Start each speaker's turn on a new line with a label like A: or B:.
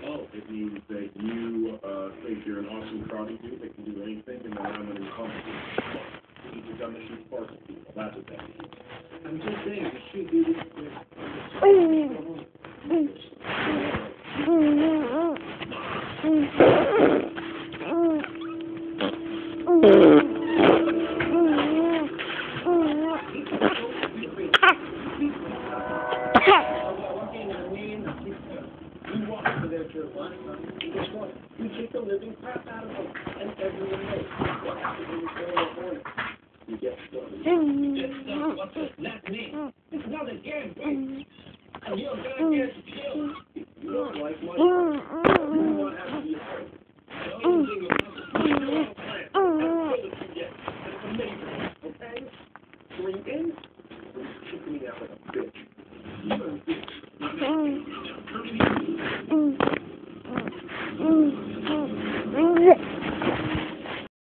A: Oh, it means that you think you're an awesome karate dude that can do anything, and that I'm an incompetent. You've done to shoot parts of people. That's what that means. I'm just saying, you should do You walk over there to a lunch, and guess what? You kick the living crap out of them, and everyone knows what happens when you go in the morning. You get stoned. This stuff, what's it? That's me. It's another game, baby. And you're gonna get killed. You don't like money. You don't have to be afraid. The only thing you do is plan. That's all that you get. It's amazing. Okay? Drinking? Kick me out like a bitch. You're a bitch.
B: Mm-hmm.